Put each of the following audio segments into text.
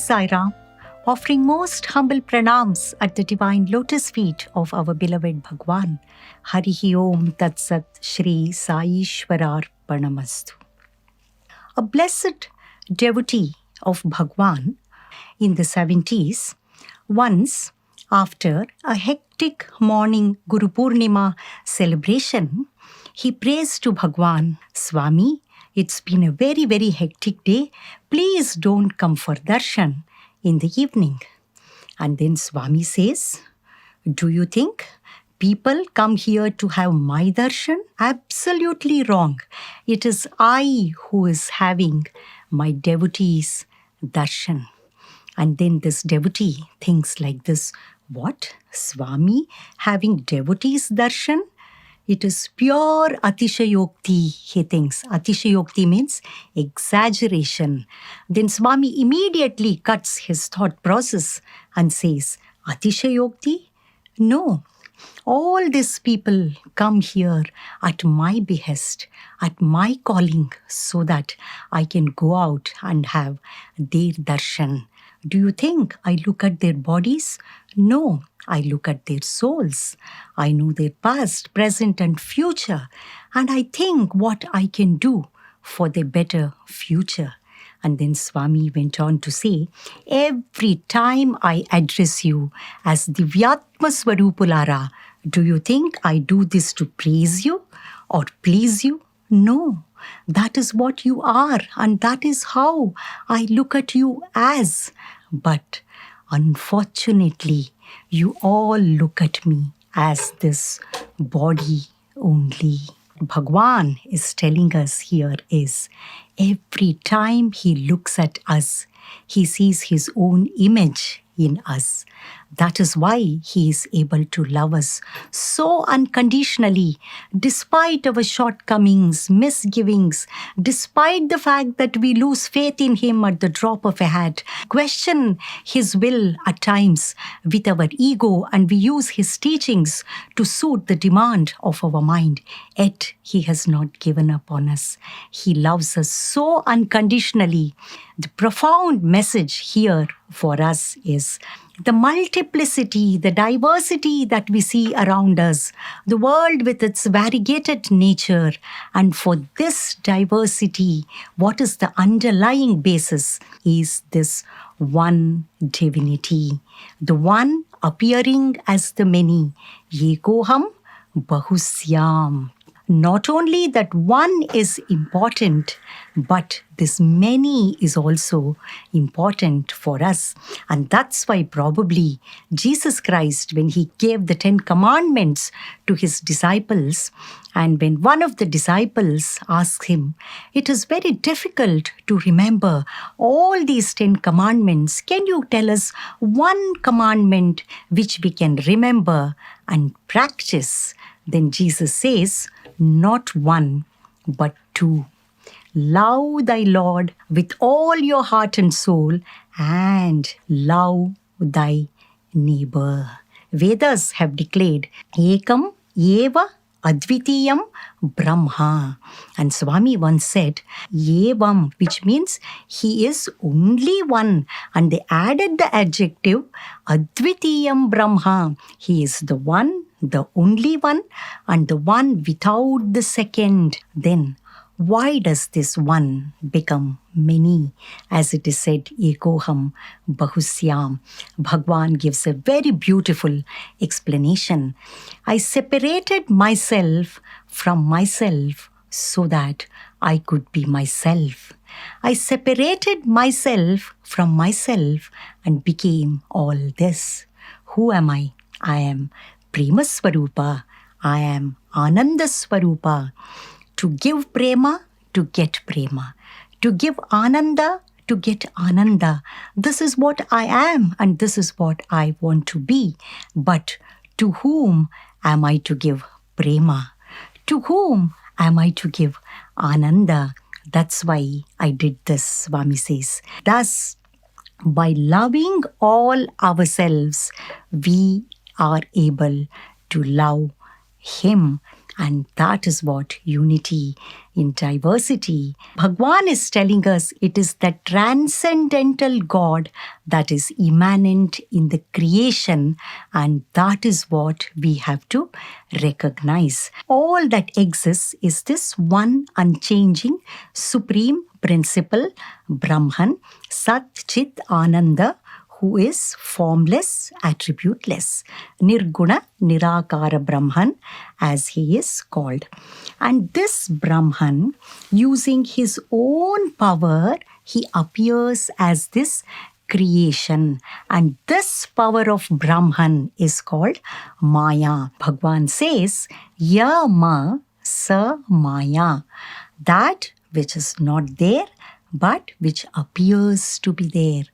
Sai Ram, offering most humble pranams at the divine lotus feet of our beloved Bhagawan. Harihi Om Tat Sat Shri SaiOrgAustralia. A blessed devotee of Bhagawan in the 70s, once after a hectic morning Guru Purnima celebration, he prays to Bhagawan, Swami, it's been a very, very hectic day. Please don't come for darshan in the evening. And then Swami says, do you think people come here to have my darshan? Absolutely wrong. It is I who is having my devotees' darshan. And then this devotee thinks like this, what? Swami having devotees' darshan? It is pure atishayokti, he thinks. Atishayokti means exaggeration. Then Swami immediately cuts his thought process and says, atishayokti? No. All these people come here at my behest, at my calling, so that I can go out and have their darshan. Do you think I look at their bodies? No, I look at their souls. I know their past, present and future, and I think what I can do for their better future. And then Swami went on to say, every time I address you as Divyatma Swarupulara, do you think I do this to praise you or please you? No, that is what you are, and that is how I look at you as. But unfortunately, you all look at me as this body only. Bhagawan is telling us here is every time he looks at us, he sees his own image in us. That is why he is able to love us so unconditionally, despite our shortcomings, misgivings, despite the fact that we lose faith in him at the drop of a hat, question his will at times with our ego, and we use his teachings to suit the demand of our mind. Yet he has not given up on us. He loves us so unconditionally. The profound message here for us is the multiplicity, the diversity that we see around us, the world with its variegated nature. And for this diversity, what is the underlying basis is this one divinity, the one appearing as the many. Yekoham Bahusyam. Not only that one is important, but this many is also important for us. And that's why probably Jesus Christ, when he gave the 10 commandments to his disciples, and when one of the disciples asked him, it is very difficult to remember all these 10 commandments. Can you tell us one commandment which we can remember and practice? Then Jesus says, not one, but two. Love thy Lord with all your heart and soul, and love thy neighbor. Vedas have declared, Ekam Eva Advitiyam Brahma. And Swami once said, Evam, which means he is only one. And they added the adjective Advitiyam Brahma. He is the one, the only one, and the one without the second. Then why does this one become many? As it is said, Ekoham Bahusyam. Bhagawan gives a very beautiful explanation. I separated myself from myself so that I could be myself. I separated myself from myself and became all this. Who am I? I am Prema Swarupa. I am Ananda Swarupa. To give prema, to get prema. To give ananda, to get ananda. This is what I am, and this is what I want to be. But to whom am I to give prema? To whom am I to give ananda? That's why I did this, Swami says. Thus, by loving all ourselves, we are able to love him. And that is what unity in diversity. Bhagawan is telling us it is the transcendental God that is immanent in the creation, and that is what we have to recognize. All that exists is this one unchanging supreme principle, Brahman, Sat Chit Ananda, who is formless, attributeless. Nirguna, Nirakara Brahman, as he is called. And this Brahman, using his own power, he appears as this creation. And this power of Brahman is called Maya. Bhagavan says, Ya ma sa Maya. That which is not there, but which appears to be there.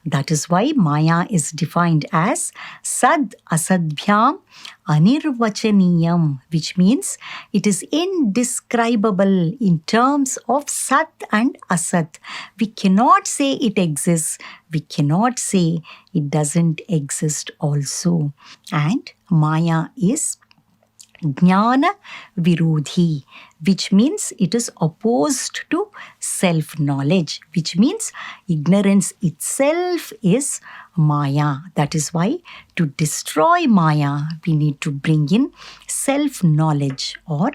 That is why Maya is defined as Sad Asadbhyam Anirvachaniyam, which means it is indescribable in terms of Sat and Asat. We cannot say it exists. We cannot say it doesn't exist also. And Maya is Jnana Virodhi, which means it is opposed to self-knowledge, which means ignorance itself is Maya. That is why to destroy Maya, we need to bring in self-knowledge or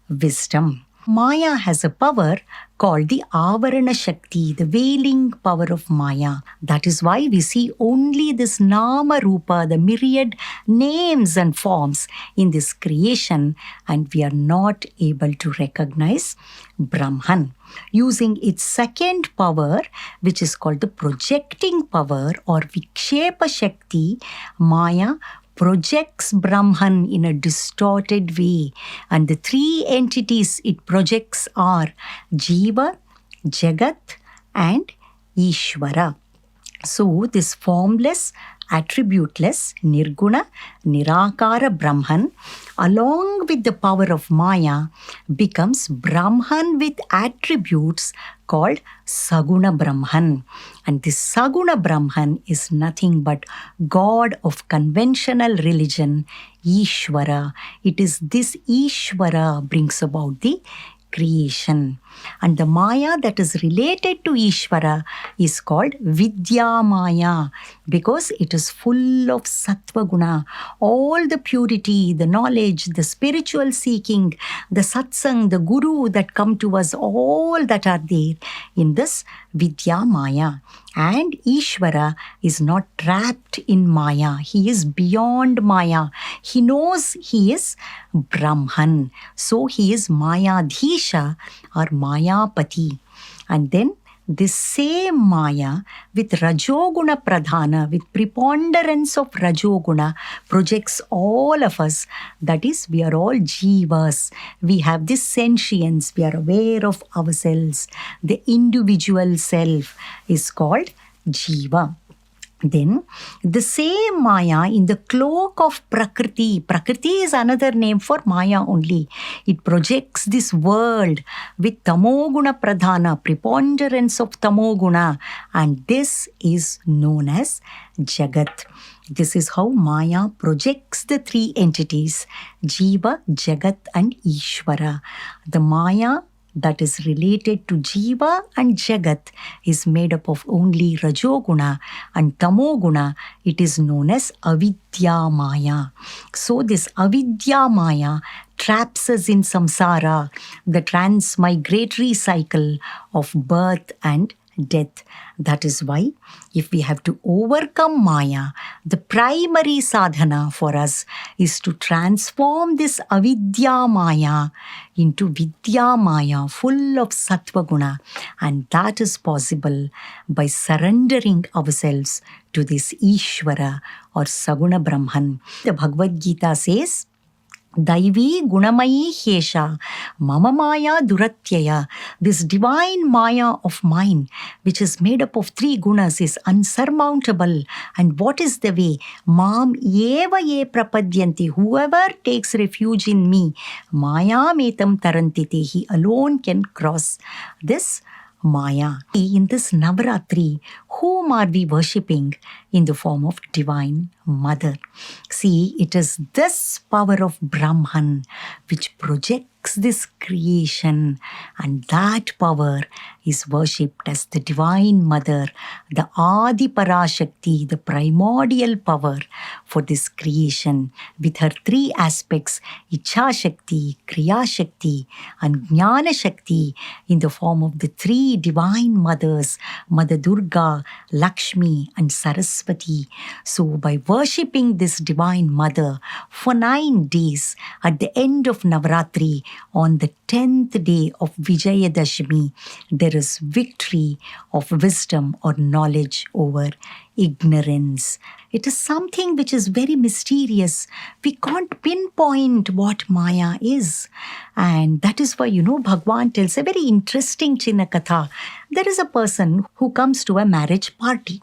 wisdom. Maya has a power called the Avarana Shakti, the veiling power of Maya. That is why we see only this Nama Rupa, the myriad names and forms in this creation, and we are not able to recognize Brahman. Using its second power, which is called the projecting power or Vikshepa Shakti, Maya projects Brahman in a distorted way. And the three entities it projects are Jiva, Jagat, and Ishvara. So this formless, attributeless, Nirguna, Nirakara Brahman, along with the power of Maya, becomes Brahman with attributes called Saguna Brahman. And this Saguna Brahman is nothing but God of conventional religion, Ishvara. It is this Ishvara brings about the creation. And the Maya that is related to Ishvara is called Vidya Maya, because it is full of Sattva Guna. All the purity, the knowledge, the spiritual seeking, the Satsang, the Guru that come to us, all that are there in this Vidya Maya. And Ishvara is not trapped in Maya. He is beyond Maya. He knows he is Brahman. So he is Mayadhisha or Mayapati. And then this same Maya with Rajoguna Pradhana, with preponderance of Rajoguna, projects all of us. That is, we are all Jivas. We have this sentience. We are aware of ourselves. The individual self is called Jiva. Then the same Maya in the cloak of Prakriti. Prakriti is another name for Maya only. It projects this world with Tamoguna Pradhana, preponderance of Tamoguna, and this is known as Jagat. This is how Maya projects the three entities, Jiva, Jagat, and Ishvara. The Maya that is related to Jiva and Jagat is made up of only Rajoguna and Tamoguna. It is known as Avidya Maya. So this Avidya Maya traps us in samsara, the transmigratory cycle of birth and death. That is why if we have to overcome Maya, the primary sadhana for us is to transform this Avidya Maya into Vidya Maya, full of Sattva Guna. And that is possible by surrendering ourselves to this Ishvara or Saguna Brahman. The Bhagavad Gita says, Daivi Gunamayi Hesha Mama Maya Duratyaya. This divine Maya of mine, which is made up of three gunas, is unsurmountable. And what is the way? Mam eva ye prapadyanti. Whoever takes refuge in me, Maya metam tarantite. He alone can cross this Maya. In this Navaratri, whom are we worshipping? In the form of Divine Mother. See, it is this power of Brahman which projects this creation, and that power is worshipped as the Divine Mother, the Adi Parashakti, the primordial power for this creation, with her three aspects, Ichha Shakti, Kriya Shakti, and Jnana Shakti, in the form of the three Divine Mothers, Mother Durga, Lakshmi, and Saraswati. So by worshipping this Divine Mother for 9 days, at the end of Navaratri, on the 10th day of Vijayadashmi, there is victory of wisdom or knowledge over ignorance. It is something which is very mysterious. We can't pinpoint what Maya is. And that is why, Bhagawan tells a very interesting Chinakatha. There is a person who comes to a marriage party.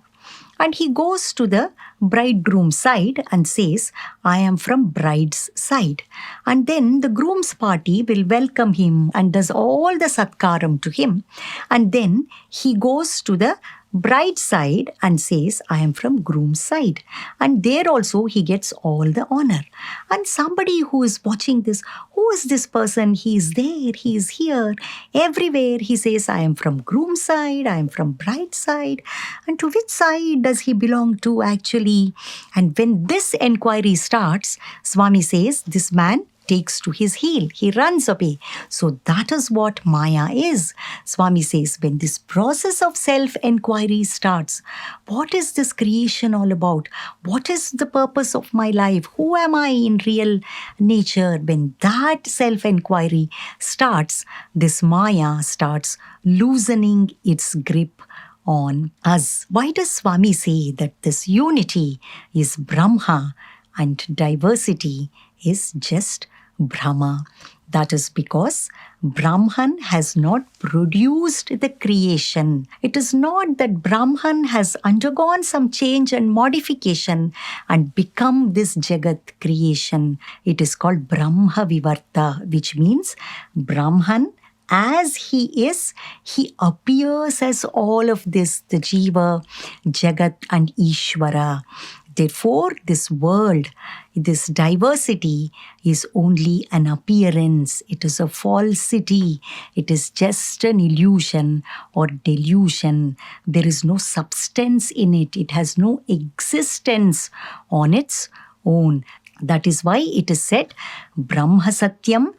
And he goes to the bridegroom's side and says, I am from bride's side. And then the groom's party will welcome him and does all the satkaram to him. And then he goes to the bride's side and says, I am from groom's side. And there also he gets all the honor. And somebody who is watching this, who is this person? He is there, he is here. Everywhere he says, I am from groom's side, I am from bride's side. And to which side does he belong to actually? And when this inquiry starts, Swami says, this man takes to his heel. He runs away. So that is what Maya is. Swami says, when this process of self-enquiry starts, what is this creation all about? What is the purpose of my life? Who am I in real nature? When that self-enquiry starts, this Maya starts loosening its grip on us. Why does Swami say that this unity is Brahma and diversity is just Bhrama? That is because Brahman has not produced the creation. It is not that Brahman has undergone some change and modification and become this Jagat creation. It is called Brahma Vivarta, which means Brahman, as he is, he appears as all of this, the Jiva, Jagat, and Ishvara. Therefore, this world, this diversity is only an appearance. It is a falsity. It is just an illusion or delusion. There is no substance in it. It has no existence on its own. That is why it is said, Brahma Satyam,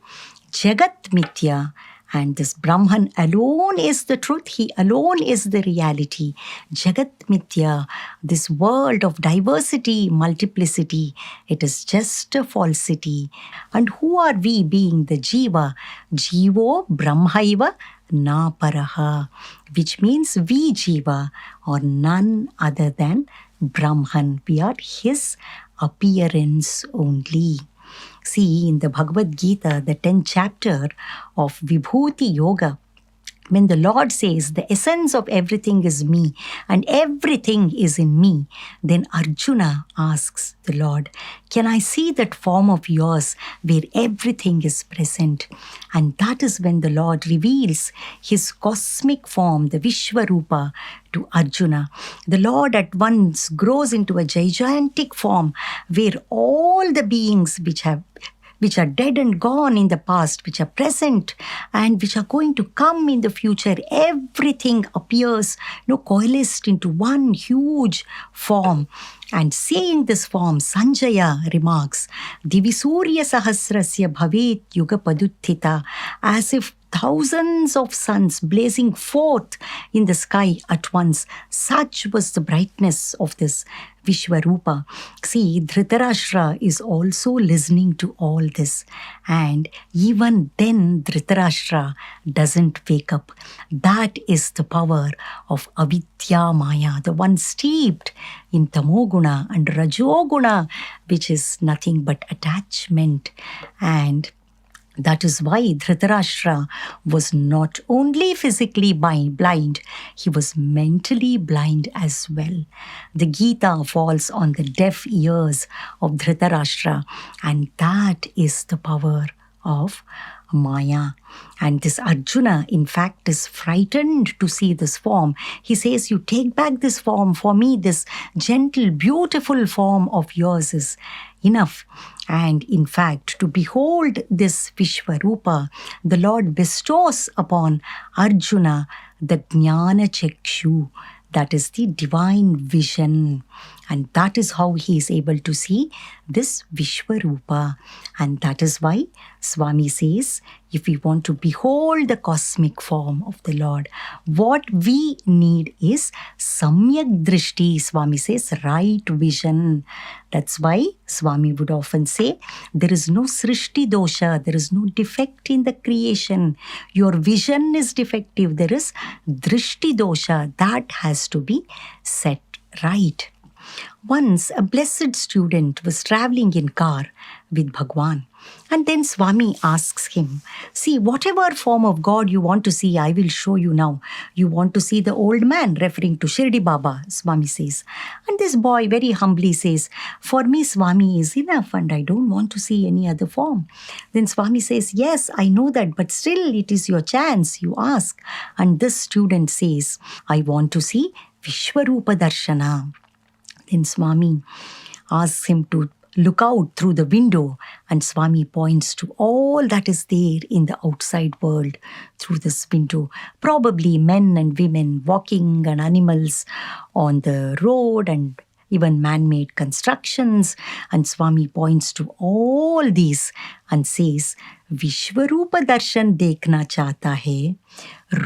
Jagat Mithya. And this Brahman alone is the truth. He alone is the reality. Jagat Mithya, this world of diversity, multiplicity, it is just a falsity. And who are we being the Jiva? Jivo Brahmaiva na paraha, which means we Jiva are none other than Brahman. We are his appearance only. See, in the Bhagavad Gita, the 10th chapter of Vibhuti Yoga, when the Lord says the essence of everything is me and everything is in me, then Arjuna asks the Lord, can I see that form of yours where everything is present? And that is when the Lord reveals his cosmic form, the Vishwarupa, to Arjuna. The Lord at once grows into a gigantic form where all the beings which are dead and gone in the past, which are present and which are going to come in the future, everything appears, coalesced into one huge form. And seeing this form, Sanjaya remarks, Divisurya Sahasrasya Bhavet Yuga Paduttita, as if thousands of suns blazing forth in the sky at once. Such was the brightness of this Vishwarupa. See, Dhritarashtra is also listening to all this. And even then, Dhritarashtra doesn't wake up. That is the power of Avidya Maya, the one steeped in Tamoguna and Rajoguna, which is nothing but attachment. And that is why Dhritarashtra was not only physically blind, he was mentally blind as well. The Gita falls on the deaf ears of Dhritarashtra, and that is the power of Maya. And this Arjuna, in fact, is frightened to see this form. He says, you take back this form. For me, this gentle, beautiful form of yours is enough. And in fact, to behold this Vishwarupa, the Lord bestows upon Arjuna the Jnana Chakshu, that is the divine vision. And that is how he is able to see this Vishwarupa. And that is why Swami says, if we want to behold the cosmic form of the Lord, what we need is Samyak Drishti. Swami says, right vision. That's why Swami would often say, there is no Srishti dosha, there is no defect in the creation. Your vision is defective. There is Drishti dosha. That has to be set right. Once a blessed student was traveling in car with Bhagawan, and then Swami asks him, see, whatever form of God you want to see, I will show you now. You want to see the old man, referring to Shirdi Baba, Swami says. And this boy very humbly says, for me Swami is enough and I don't want to see any other form. Then Swami says, yes, I know that, but still it is your chance, you ask. And this student says, I want to see Vishwarupa Darshanam. Then Swami asks him to look out through the window, and Swami points to all that is there in the outside world through this window. Probably men and women walking and animals on the road and even man-made constructions. And Swami points to all these and says, Vishwarupa Darshan dekhna chahta hai,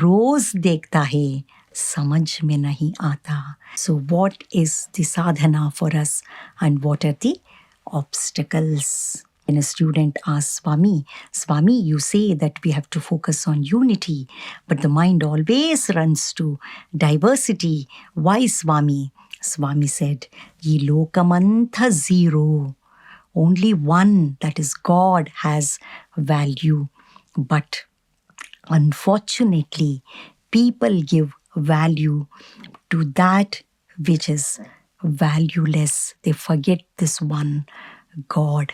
roz dekhta hai, samajh mein nahi aata. So what is the sadhana for us and what are the obstacles? When a student asks Swami, Swami, you say that we have to focus on unity, but the mind always runs to diversity. Why, Swami? Swami said, Ye lokamantha zero. Only one, that is God, has value. But unfortunately, people give value to that which is valueless. They forget this one God.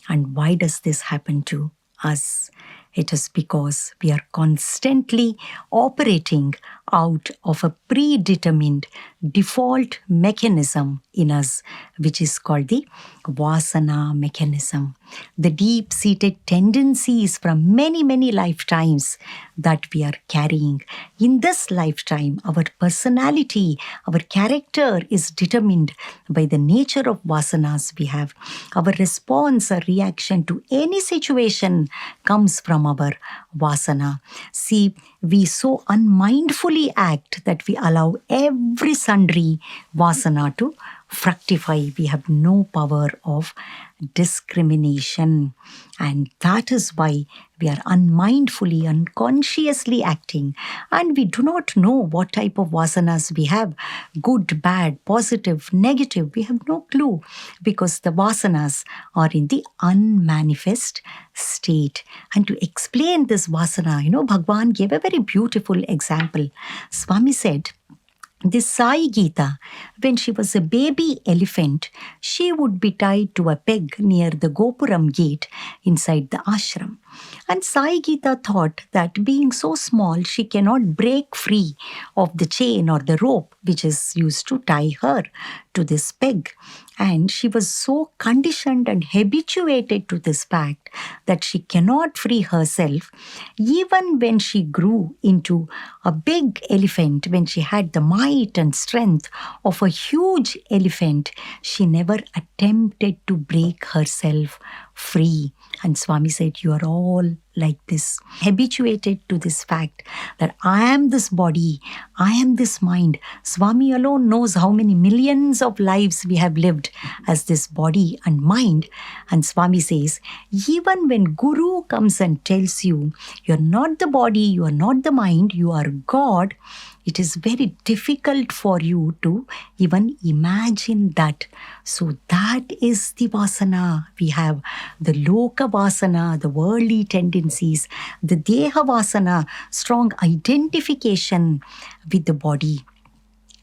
And why does this happen to us? It is because we are constantly operating out of a predetermined default mechanism in us, which is called the Vasana mechanism. The deep-seated tendencies from many, many lifetimes that we are carrying. In this lifetime, our personality, our character is determined by the nature of vasanas we have. Our response or reaction to any situation comes from our vasana. See, we so unmindfully act that we allow every sundry vasana to fructify. We have no power of discrimination. And that is why we are unmindfully, unconsciously acting. And we do not know what type of vasanas we have. Good, bad, positive, negative. We have no clue because the vasanas are in the unmanifest state. And to explain this vasana, Bhagawan gave a very beautiful example. Swami said, this Sai Gita, when she was a baby elephant, she would be tied to a peg near the Gopuram gate inside the ashram. And Sai Gita thought that being so small, she cannot break free of the chain or the rope which is used to tie her to this peg. And she was so conditioned and habituated to this fact that she cannot free herself. Even when she grew into a big elephant, when she had the might and strength of a huge elephant, she never attempted to break herself free. And Swami said, you are all like this, habituated to this fact that I am this body, I am this mind. Swami alone knows how many millions of lives we have lived as this body and mind. And Swami says, even when Guru comes and tells you, you're not the body, you are not the mind, you are God, it is very difficult for you to even imagine that. So that is the vasana. We have the loka vasana, the worldly tendencies, the deha vasana, strong identification with the body.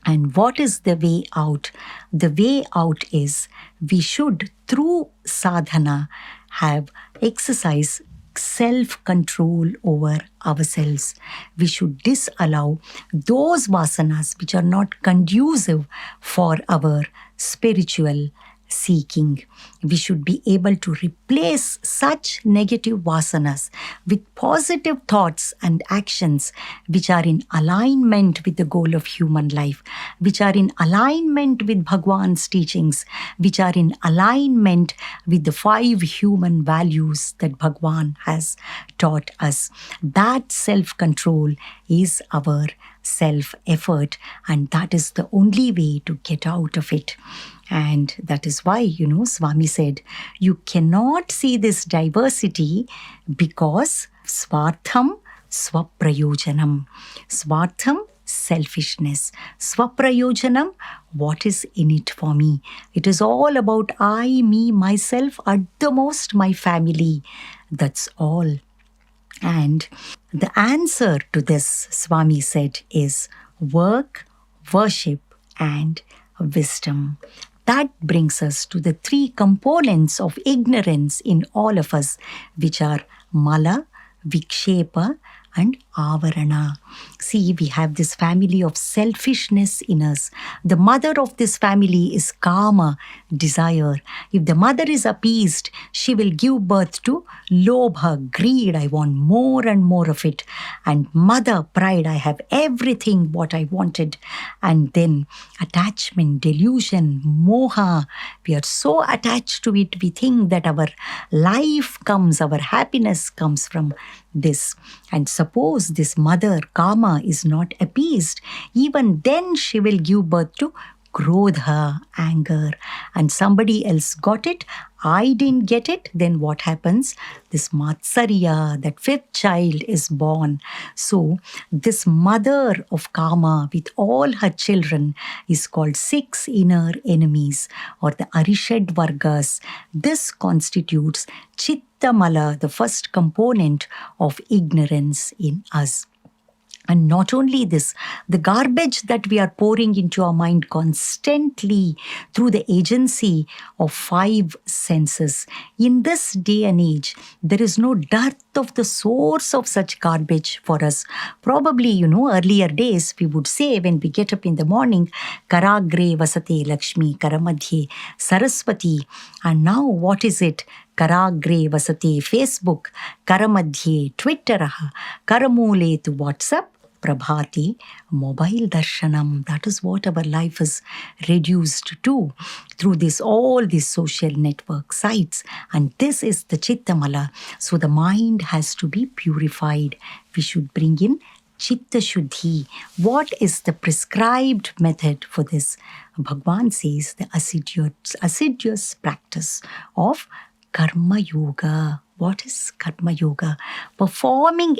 And what is the way out? The way out is we should, through sadhana, have exercise self-control over ourselves. We should disallow those vasanas which are not conducive for our spiritual seeking. We should be able to replace such negative vasanas with positive thoughts and actions which are in alignment with the goal of human life, which are in alignment with Bhagawan's teachings, which are in alignment with the 5 human values that Bhagawan has taught us. That self-control is our self-effort, and that is the only way to get out of it. And that is why, Swami said, you cannot see this diversity because swartham swaprayojanam. Swartham, selfishness. Swaprayojanam, what is in it for me? It is all about I, me, myself, at the most my family. That's all. And the answer to this, Swami said, is work, worship, and wisdom. That brings us to the 3 components of ignorance in all of us, which are mala, vikshepa, and avarana. See, we have this family of selfishness in us. The mother of this family is kama, desire. If the mother is appeased, she will give birth to lobha, greed. I want more and more of it. And mother, pride. I have everything what I wanted. And then attachment, delusion, moha. We are so attached to it. We think that our life comes, our happiness comes from this. And suppose this mother, kama, is not appeased, even then she will give birth to krodha, anger. And somebody else got it, I didn't get it, then what happens? This matsarya, that 5th child is born. So this mother of kama with all her children is called 6 inner enemies, or the Arishad Vargas. This constitutes Chittamala, the first component of ignorance in us. And not only this, the garbage that we are pouring into our mind constantly through the agency of 5 senses. In this day and age, there is no dearth of the source of such garbage for us. Probably, earlier days, we would say when we get up in the morning, Karagre Vasate Lakshmi, Karamadhye Saraswati. And now what is it? Karagre Vasate Facebook, Karamadhye Twitter, Karamule to WhatsApp, Prabhati, mobile darshanam. That is what our life is reduced to through all these social network sites. And this is the Chittamala. So the mind has to be purified. We should bring in Chitta Shuddhi. What is the prescribed method for this? Bhagavan says the assiduous practice of Karma Yoga. What is Karma Yoga? Performing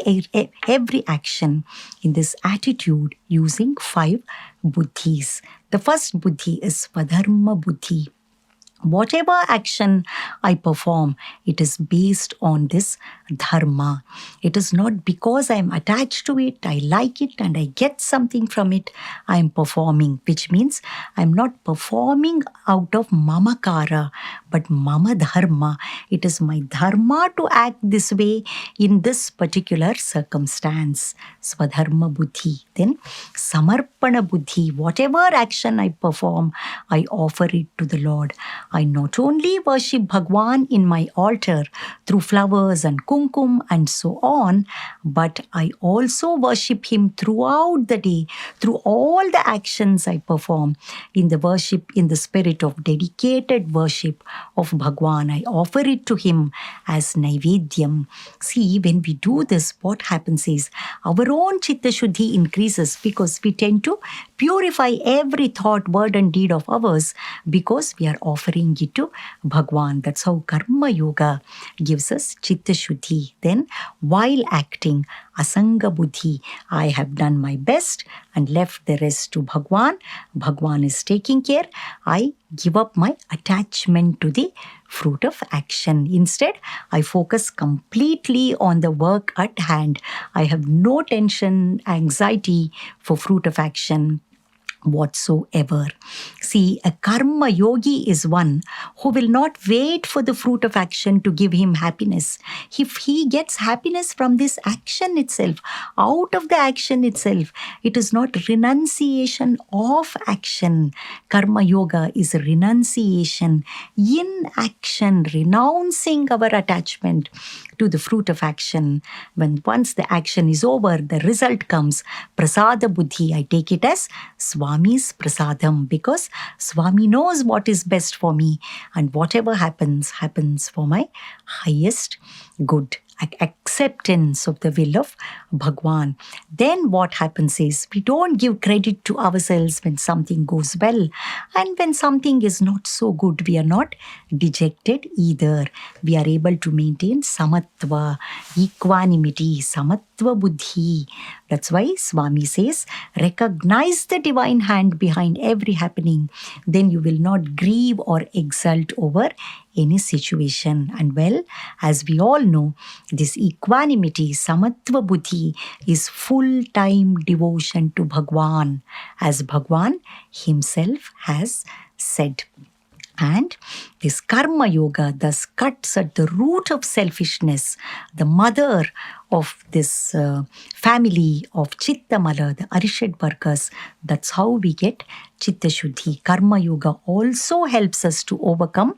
every action in this attitude using 5 buddhis. The first buddhi is Svadharma buddhi. Whatever action I perform, it is based on this dharma. It is not because I am attached to it, I like it and I get something from it, I am performing, which means I am not performing out of mamakara, but mama dharma. It is my dharma to act this way in this particular circumstance. Swadharma buddhi. Then samarpana buddhi. Whatever action I perform, I offer it to the Lord. I not only worship Bhagawan in my altar through flowers and kumkum and so on, but I also worship Him throughout the day, through all the actions I perform in the worship, in the spirit of dedicated worship of Bhagawan. I offer it to Him as Naivedyam. See, when we do this, what happens is our own Chitta Shuddhi increases because we tend to purify every thought, word and deed of ours because we are offering it to Bhagawan. That's how Karma Yoga gives us Chitta Shuddhi. Then, while acting, Asanga Buddhi, I have done my best and left the rest to Bhagawan. Bhagawan is taking care. I give up my attachment to the fruit of action. Instead, I focus completely on the work at hand. I have no tension, anxiety for fruit of action. whatsoever. See, a karma yogi is one who will not wait for the fruit of action to give him happiness. If he gets happiness from this action itself, out of the action itself, it is not renunciation of action. Karma yoga is renunciation in action, renouncing our attachment to the fruit of action. When once the action is over, the result comes. Prasada buddhi, I take it as Swami's prasadam, because Swami knows what is best for me, and whatever happens, happens for my highest good. Acceptance of the will of Bhagawan. Then what happens is we don't give credit to ourselves when something goes well, and when something is not so good, we are not dejected either. We are able to maintain samatva, equanimity, samatva buddhi. That's why Swami says, recognize the divine hand behind every happening. Then you will not grieve or exult over any situation. And well, as we all know, this equanimity, samatva buddhi, is full-time devotion to Bhagawan, as Bhagawan himself has said. And this karma yoga thus cuts at the root of selfishness, the mother of this family of Chittamala, the Arishad Vargas. That's how we get Chitta Shuddhi. Karma yoga also helps us to overcome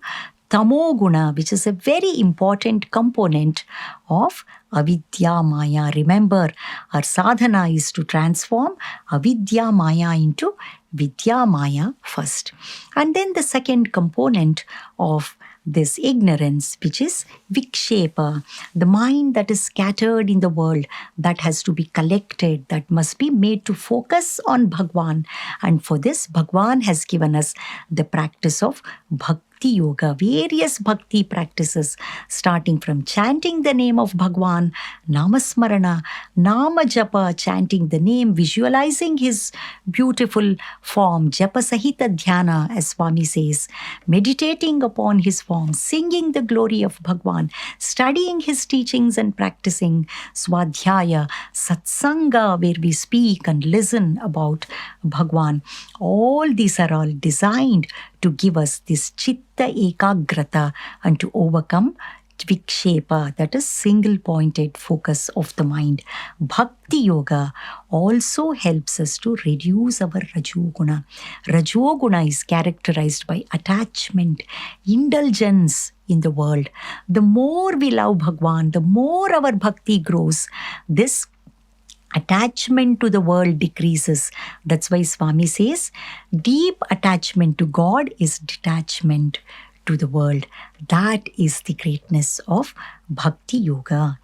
Tamoguna, which is a very important component of avidya maya. Remember, our sadhana is to transform avidya maya into vidya maya first. And then the second component of this ignorance, which is vikshepa, the mind that is scattered in the world, that has to be collected, that must be made to focus on Bhagawan. And for this, Bhagawan has given us the practice of bhakti yoga, various bhakti practices, starting from chanting the name of Bhagawan, namasmarana, nama japa, chanting the name, visualizing his beautiful form, japa sahita dhyana, as Swami says, meditating upon his form, singing the glory of Bhagawan, studying his teachings and practicing swadhyaya, satsanga, where we speak and listen about Bhagawan. All these are all designed to give us this chitta ekagrata and to overcome vikshepa, that is single-pointed focus of the mind. Bhakti yoga also helps us to reduce our rajoguna. Rajoguna is characterized by attachment, indulgence in the world. The more we love Bhagawan, the more our bhakti grows. This attachment to the world decreases. That's why Swami says, deep attachment to God is detachment to the world. That is the greatness of Bhakti Yoga.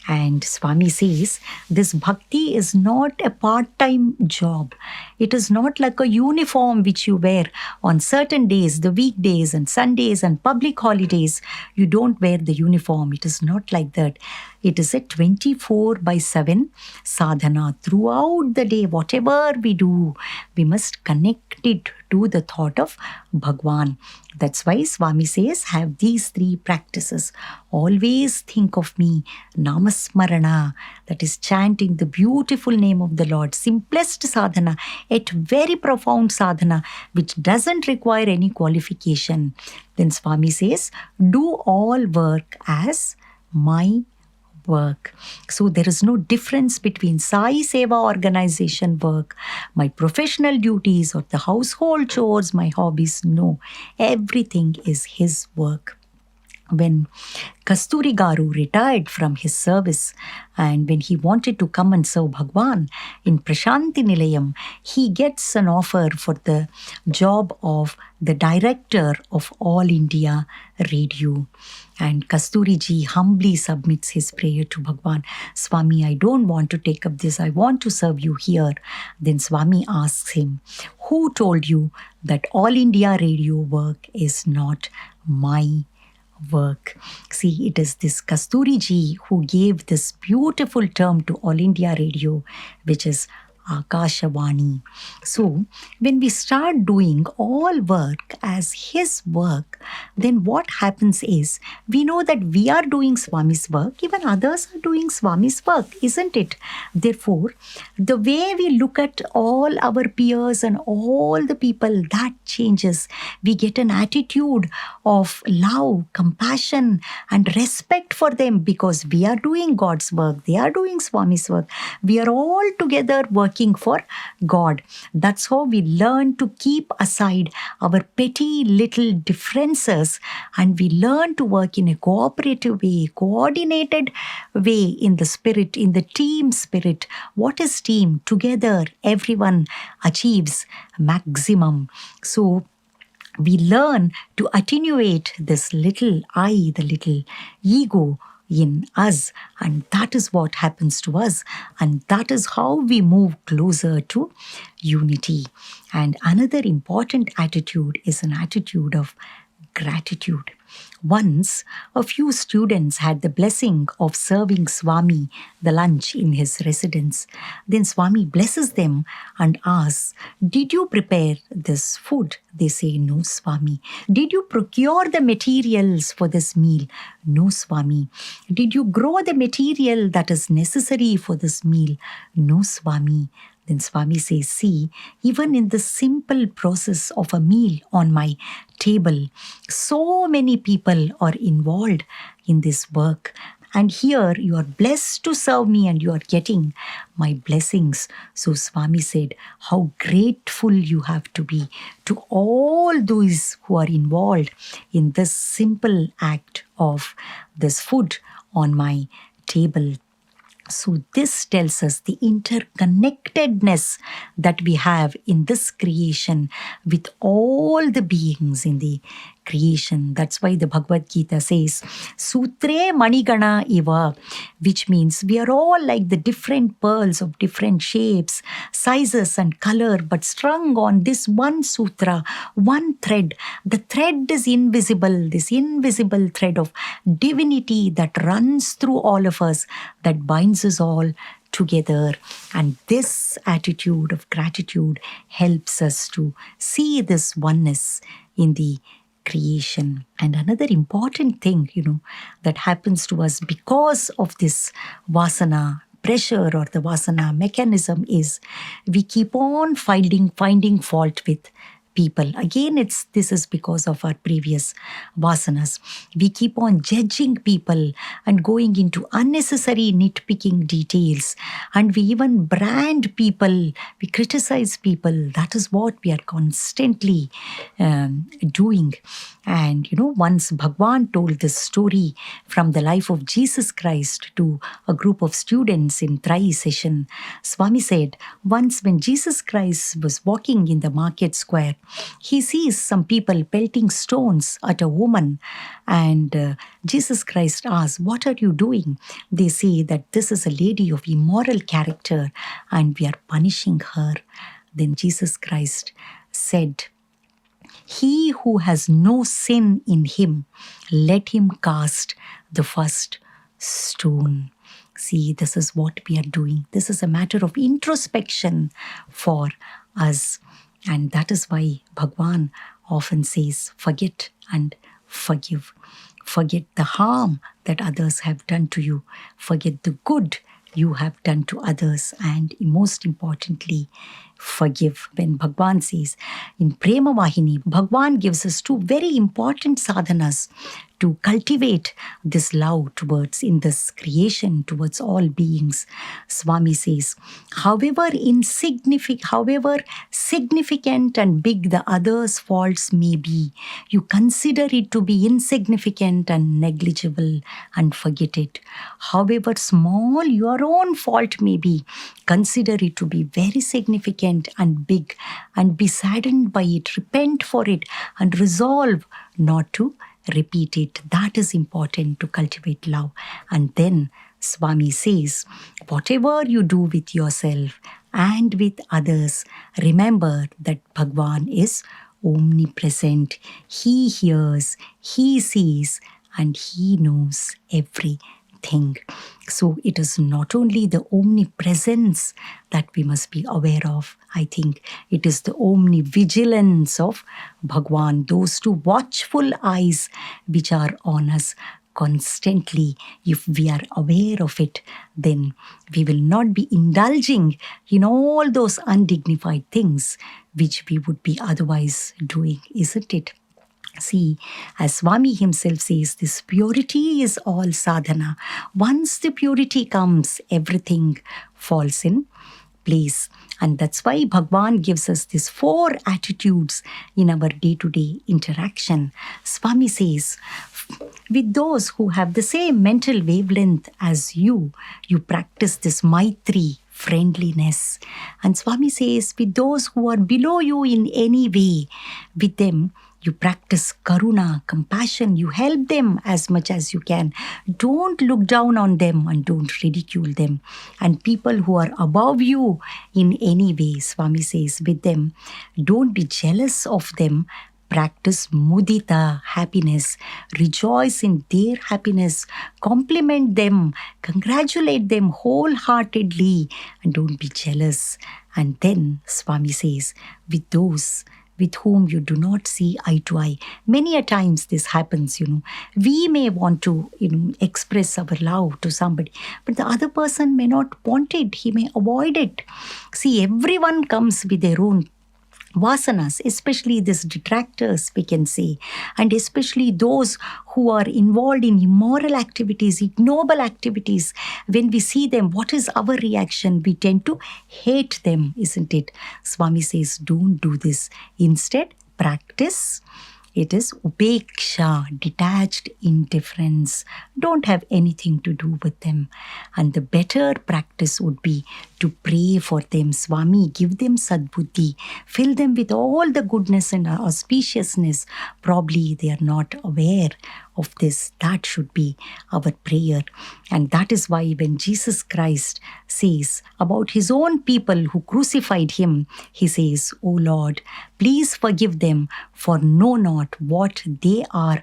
And Swami says, this bhakti is not a part-time job. It is not like a uniform which you wear on certain days, the weekdays and Sundays and public holidays. You don't wear the uniform. It is not like that. It is a 24/7 sadhana. Throughout the day, whatever we do, we must connect it to the thought of Bhagawan. That's why Swami says, have these three practices. Always think of me, namasmarana, that is chanting the beautiful name of the Lord. Simplest sadhana, yet very profound sadhana, which doesn't require any qualification. Then Swami says, do all work as my work. So there is no difference between Sai Seva organization work, my professional duties, or the household chores, my hobbies. No, everything is his work. When Kasturi Garu retired from his service and when he wanted to come and serve Bhagawan in Prasanthi Nilayam, he gets an offer for the job of the director of All India Radio. And Kasturi ji humbly submits his prayer to Bhagawan. Swami, I don't want to take up this. I want to serve you here. Then Swami asks him, who told you that All India Radio work is not my work? See, it is this Kasturi ji who gave this beautiful term to All India Radio, which is Akashavani. So, when we start doing all work as His work, then what happens is we know that we are doing Swami's work, even others are doing Swami's work, isn't it? Therefore, the way we look at all our peers and all the people, that changes. We get an attitude of love, compassion, and respect for them because we are doing God's work, they are doing Swami's work. We are all together working for God. That's how we learn to keep aside our petty little differences and we learn to work in a cooperative way, coordinated way in the spirit, in the team spirit. What is team? Together, everyone achieves maximum. So, we learn to attenuate this little I, the little ego in us, and that is what happens to us, and that is how we move closer to unity. And another important attitude is an attitude of gratitude. Once, a few students had the blessing of serving Swami the lunch in his residence. Then Swami blesses them and asks, "Did you prepare this food?" They say, "No, Swami." "Did you procure the materials for this meal?" "No, Swami." "Did you grow the material that is necessary for this meal?" "No, Swami." Then Swami says, "See, even in the simple process of a meal on my table, so many people are involved in this work. And here you are blessed to serve me and you are getting my blessings." So Swami said, how grateful you have to be to all those who are involved in this simple act of this food on my table. So this tells us the interconnectedness that we have in this creation with all the beings in the creation. That's why the Bhagavad Gita says, Sutre Manigana Iva, which means we are all like the different pearls of different shapes, sizes and color, but strung on this one sutra, one thread. The thread is invisible, this invisible thread of divinity that runs through all of us, that binds us all together. And this attitude of gratitude helps us to see this oneness in the creation. And another important thing, that happens to us because of this vasana pressure or the vasana mechanism is we keep on finding fault with people. Again, this is because of our previous vasanas. We keep on judging people and going into unnecessary nitpicking details. And we even brand people, we criticize people. That is what we are constantly doing. And once Bhagawan told this story from the life of Jesus Christ to a group of students in Trai session. Swami said, once when Jesus Christ was walking in the market square, he sees some people pelting stones at a woman. And Jesus Christ asks, "What are you doing?" They say that this is a lady of immoral character and we are punishing her. Then Jesus Christ said, "He who has no sin in him, let him cast the first stone." See, this is what we are doing. This is a matter of introspection for us. And that is why Bhagawan often says, forget and forgive. Forget the harm that others have done to you. Forget the good you have done to others. And most importantly, forgive. When Bhagawan says in Prema Vahini, Bhagawan gives us two very important sadhanas to cultivate this love towards in this creation, towards all beings. Swami says, however significant and big the other's faults may be, you consider it to be insignificant and negligible and forget it. However small your own fault may be, consider it to be very significant and big and be saddened by it, repent for it and resolve not to repeat it. That is important to cultivate love. And then Swami says, whatever you do with yourself and with others, remember that Bhagavan is omnipresent. He hears, he sees, and he knows everything. everything. So it is not only the omnipresence that we must be aware of. I think it is the omnivigilance of Bhagawan, those two watchful eyes which are on us constantly. If we are aware of it, then we will not be indulging in all those undignified things which we would be otherwise doing, isn't it? See, as Swami himself says, this purity is all sadhana. Once the purity comes, everything falls in place. And that's why Bhagavan gives us these 4 attitudes in our day-to-day interaction. Swami says, with those who have the same mental wavelength as you practice this Maitri, friendliness. And Swami says, with those who are below you in any way, with them, you practice karuna, compassion. You help them as much as you can. Don't look down on them and don't ridicule them. And people who are above you in any way, Swami says, with them, don't be jealous of them. Practice mudita, happiness. Rejoice in their happiness. Compliment them. Congratulate them wholeheartedly. And don't be jealous. And then Swami says, with those with whom you do not see eye to eye. Many a times this happens, We may want to, express our love to somebody, but the other person may not want it. He may avoid it. See, everyone comes with their own vasanas, especially these detractors, we can say, and especially those who are involved in immoral activities, ignoble activities. When we see them, what is our reaction? We tend to hate them, isn't it? Swami says, don't do this. Instead, practice. It is upeksha, detached indifference. Don't have anything to do with them. And the better practice would be to pray for them. Swami, give them sadbuddhi. Fill them with all the goodness and auspiciousness. Probably they are not aware of this. That should be our prayer. And that is why when Jesus Christ says about his own people who crucified him, he says, O Lord, please forgive them, for know not what they are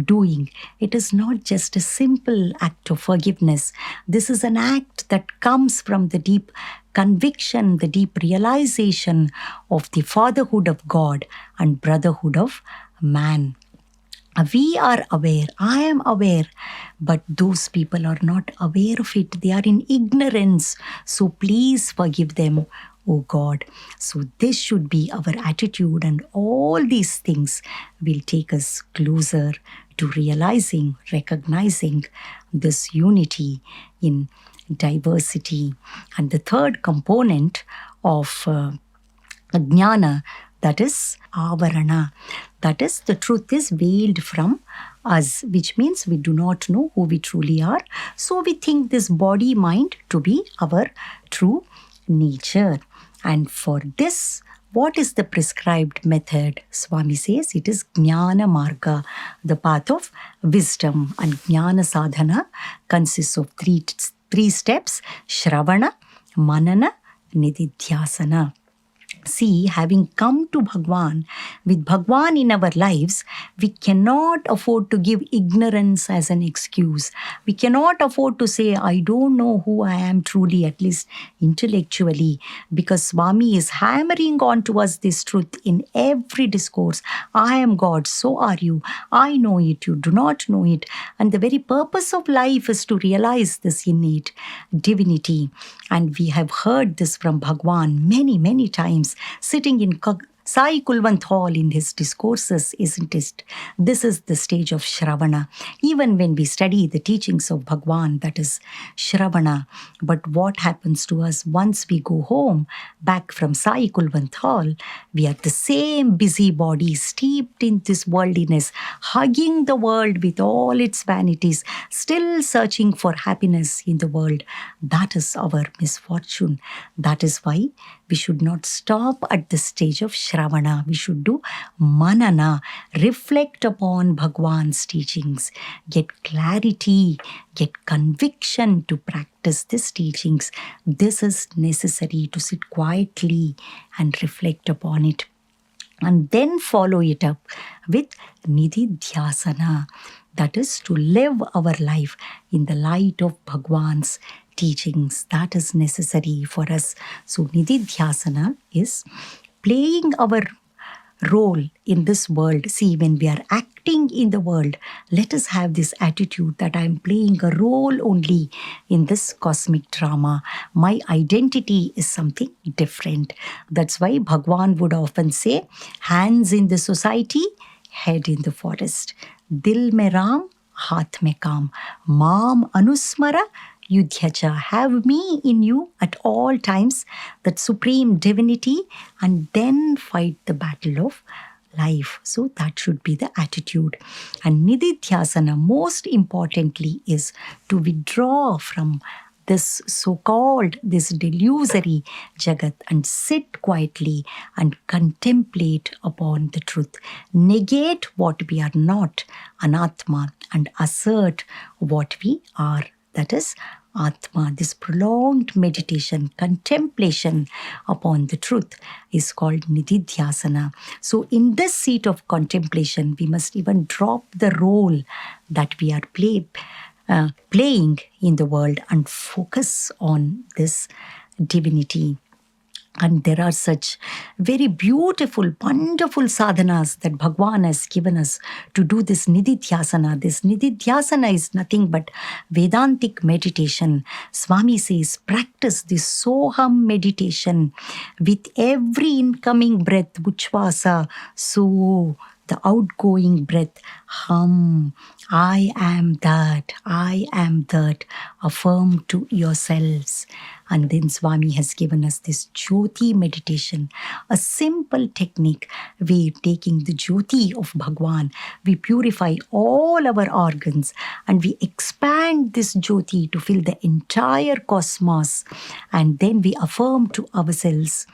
doing. It is not just a simple act of forgiveness. This is an act that comes from the deep conviction, the deep realization of the fatherhood of God and brotherhood of man. We are aware, I am aware, but those people are not aware of it. They are in ignorance. So please forgive them, O God. So this should be our attitude, and all these things will take us closer to realizing, recognizing this unity in diversity. And the third component of jnana, that is avarana. That is, the truth is veiled from us, which means we do not know who we truly are. So we think this body, mind to be our true nature. And for this, what is the prescribed method? Swami says it is jnana marga, the path of wisdom. And jnana sadhana consists of three steps: shravana, manana, nididhyasana. See, having come to Bhagawan, with Bhagawan in our lives, we cannot afford to give ignorance as an excuse. We cannot afford to say, I don't know who I am truly, at least intellectually, because Swami is hammering on to us this truth in every discourse. I am God, so are you. I know it, you do not know it. And the very purpose of life is to realize this innate divinity. And we have heard this from Bhagawan many, many times, sitting in Sai Kulwant Hall in his discourses, isn't it? This is the stage of Shravana. Even when we study the teachings of Bhagawan, that is Shravana. But what happens to us once we go home, back from Sai Kulwant Hall? We are the same busy body, steeped in this worldliness, hugging the world with all its vanities, still searching for happiness in the world. That is our misfortune. That is why we should not stop at the stage of Shravana. We should do manana, reflect upon Bhagavan's teachings, get clarity, get conviction to practice these teachings. This is necessary to sit quietly and reflect upon it. And then follow it up with nididhyasana. That is to live our life in the light of Bhagwan's teachings. That is necessary for us. So Nididhyasana is playing our role in this world. See, when we are acting in the world, let us have this attitude that I am playing a role only in this cosmic drama. My identity is something different. That's why Bhagwan would often say, hands in the society, head in the forest. Dil mein Ram, haath mein kaam. Maam anusmara, Yudhyacha. Have me in you at all times, that supreme divinity, and then fight the battle of life. So that should be the attitude. And Nididhyasana, most importantly, is to withdraw from this so-called, this delusory Jagat and sit quietly and contemplate upon the truth. Negate what we are not, Anatma, and assert what we are. That is Atma. This prolonged meditation, contemplation upon the truth is called Nididhyasana. So in this seat of contemplation, we must even drop the role that we are playing in the world and focus on this divinity. And there are such very beautiful, wonderful sadhanas that Bhagwan has given us to do this Nididhyasana. This Nididhyasana is nothing but Vedantic meditation. Swami says, practice this Soham meditation with every incoming breath, Uchvasa, so the outgoing breath, hum, I am that, affirm to yourselves. And then Swami has given us this Jyoti meditation, a simple technique. We taking the Jyoti of Bhagwan, we purify all our organs and we expand this Jyoti to fill the entire cosmos. And then we affirm to ourselves,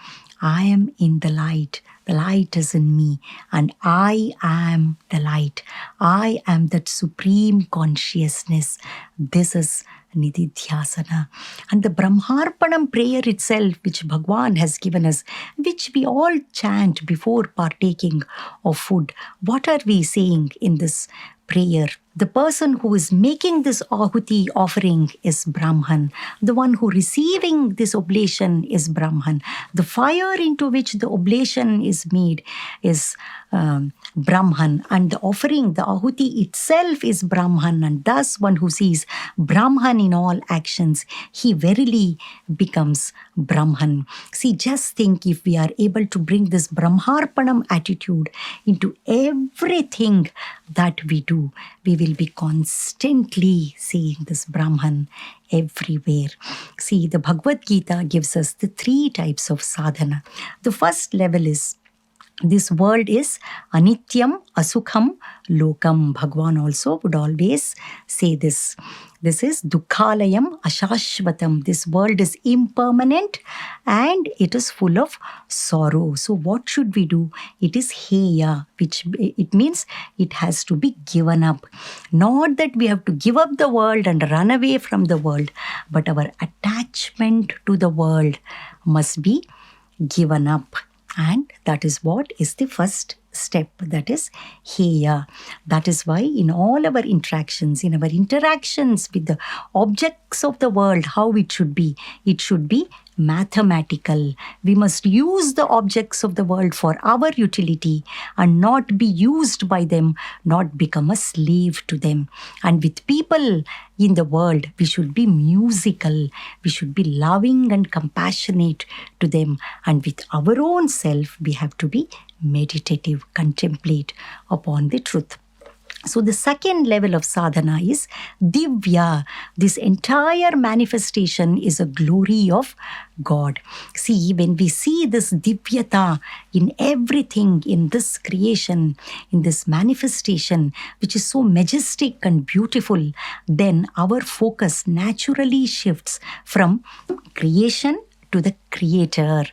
I am in the light. The light is in me, and I am the light. I am that supreme consciousness. This is Nididhyasana. And the Brahmarpanam prayer itself, which Bhagwan has given us, which we all chant before partaking of food. What are we saying in this prayer? The person who is making this ahuti offering is Brahman. The one who receiving this oblation is Brahman. The fire into which the oblation is made is Brahman. And the offering, the ahuti itself is Brahman. And thus one who sees Brahman in all actions, he verily becomes Brahman. See, just think, if we are able to bring this Brahmarpanam attitude into everything that we do, we will be constantly seeing this Brahman everywhere. See, the Bhagavad Gita gives us the 3 types of sadhana. The first level is, this world is anityam, asukham, lokam. Bhagwan also would always say this. This is dukkhalayam, ashashvatam. This world is impermanent and it is full of sorrow. So what should we do? It is heya, which it means it has to be given up. Not that we have to give up the world and run away from the world, but our attachment to the world must be given up. And that is what is the first step, that is heya. That is why in all our interactions, with the objects of the world, how it should be mathematical. We must use the objects of the world for our utility and not be used by them, not become a slave to them. And with people in the world, we should be musical. We should be loving and compassionate to them. And with our own self, we have to be meditative, contemplate upon the truth. So the second level of sadhana is divya. This entire manifestation is a glory of God. See, when we see this divyata in everything, in this creation, in this manifestation, which is so majestic and beautiful, then our focus naturally shifts from creation to the Creator.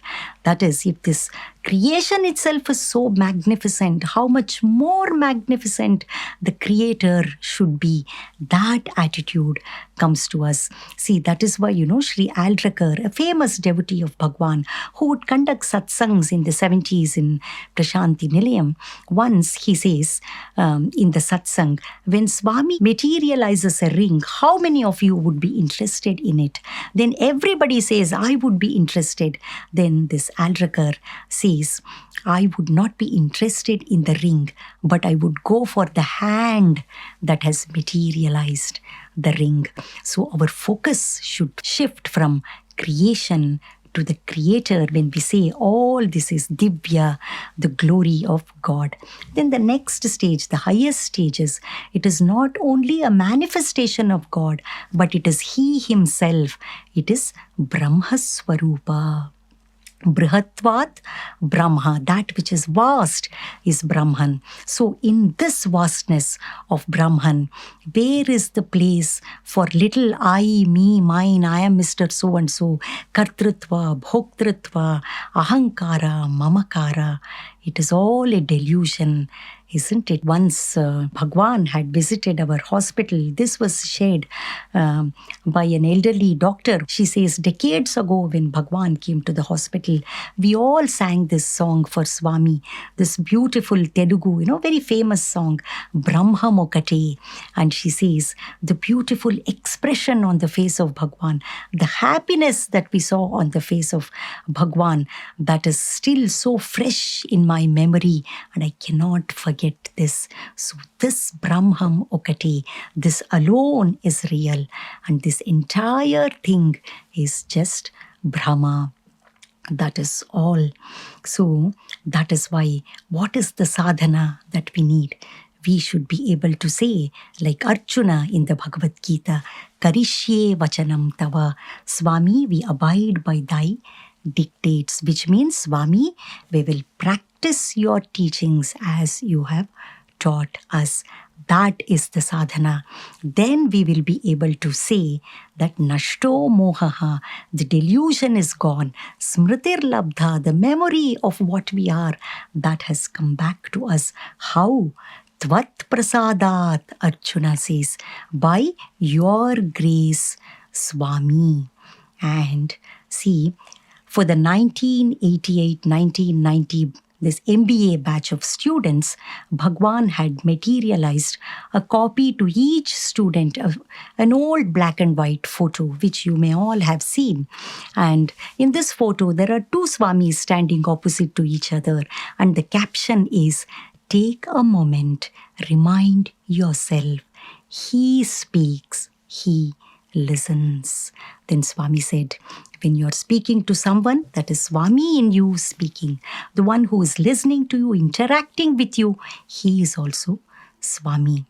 That is, if this creation itself is so magnificent, how much more magnificent the Creator should be. That attitude comes to us. See, that is why, Sri Aldrakar, a famous devotee of Bhagawan, who would conduct satsangs in the 70s in Prasanthi Nilayam, once he says in the satsang, when Swami materializes a ring, how many of you would be interested in it? Then everybody says, I would be interested. Then this Aldrakar says, I would not be interested in the ring, but I would go for the hand that has materialized the ring. So our focus should shift from creation to the Creator when we say all this is Divya, the glory of God. Then the next stage, the highest stage is, it is not only a manifestation of God, but it is He Himself. It is Brahma Swarupa. Brihatvat Brahma, that which is vast is Brahman. So in this vastness of Brahman, where is the place for little I, me, mine, I am Mr. So-and-so, Kartrutva, Bhoktritva, Ahankara, Mamakara? It is all a delusion, isn't it? Once Bhagawan had visited our hospital. This was shared by an elderly doctor. She says, decades ago when Bhagawan came to the hospital, we all sang this song for Swami, this beautiful Telugu, very famous song, Brahma Mokate. And she says, the beautiful expression on the face of Bhagawan, the happiness that we saw on the face of Bhagawan, that is still so fresh in my memory, and I cannot forget this. So this Brahma Okate, this alone is real, and this entire thing is just Bhrama. That is all. So that is why, what is the sadhana that we need? We should be able to say, like Arjuna in the Bhagavad Gita, Karishye Vachanam Tava, Swami, we abide by thy dictates, which means, Swami, we will practice your teachings as you have taught us. That is the sadhana. Then we will be able to say that Nashto Mohaha, the delusion is gone. Smritir Labdha, the memory of what we are, that has come back to us. How? Tvat Prasadat, Arjuna says, by your grace, Swami. And see, for the 1988-1990 this MBA batch of students, Bhagawan had materialized a copy to each student of an old black and white photo, which you may all have seen. And in this photo, there are two Swamis standing opposite to each other. And the caption is, take a moment, remind yourself, he speaks, he listens. Then Swami said, when you're speaking to someone, that is Swami in you speaking. The one who is listening to you, interacting with you, he is also Swami.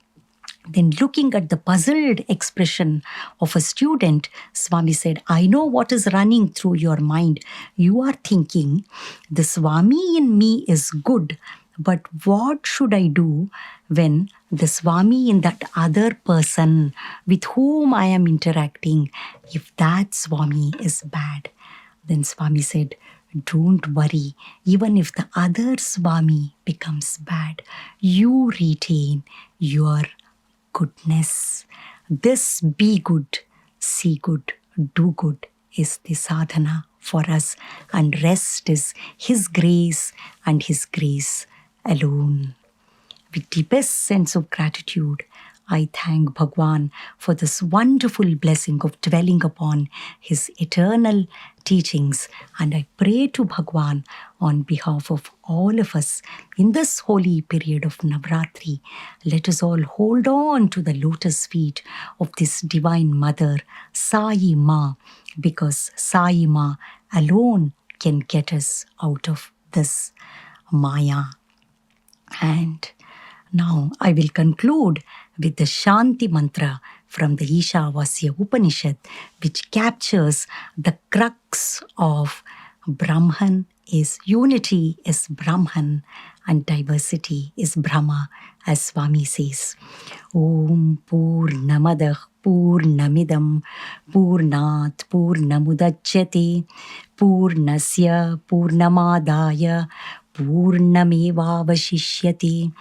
Then looking at the puzzled expression of a student, Swami said, I know what is running through your mind. You are thinking, the Swami in me is good, but what should I do when the Swami in that other person with whom I am interacting, if that Swami is bad? Then Swami said, don't worry, even if the other Swami becomes bad, you retain your goodness. This be good, see good, do good is the sadhana for us, and rest is His grace and His grace alone. With deepest sense of gratitude, I thank Bhagawan for this wonderful blessing of dwelling upon His eternal teachings, and I pray to Bhagawan on behalf of all of us in this holy period of Navratri. Let us all hold on to the lotus feet of this Divine Mother, Sai Ma, because Sai Ma alone can get us out of this Maya. And now I will conclude with the Shanti Mantra from the Ishavasya Upanishad, which captures the crux of Brahman is unity is Brahman and diversity is Bhrama, as Swami says. Om Purnamadah Purnamidam Purnat Purnamudachyate Purnasya Purnamadaya Purnamevavashishyate.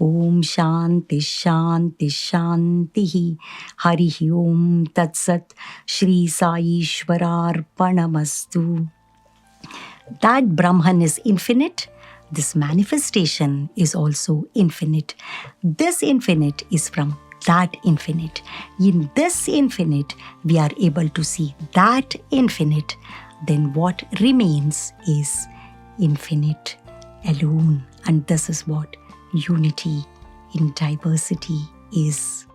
Om Shanti Shanti Shanti. Harihi Om Tat Sat. Shri SaiOrgAustralia. That Brahman is infinite. This manifestation is also infinite. This infinite is from that infinite. In this infinite, we are able to see that infinite. Then what remains is infinite alone. And this is what unity in diversity is.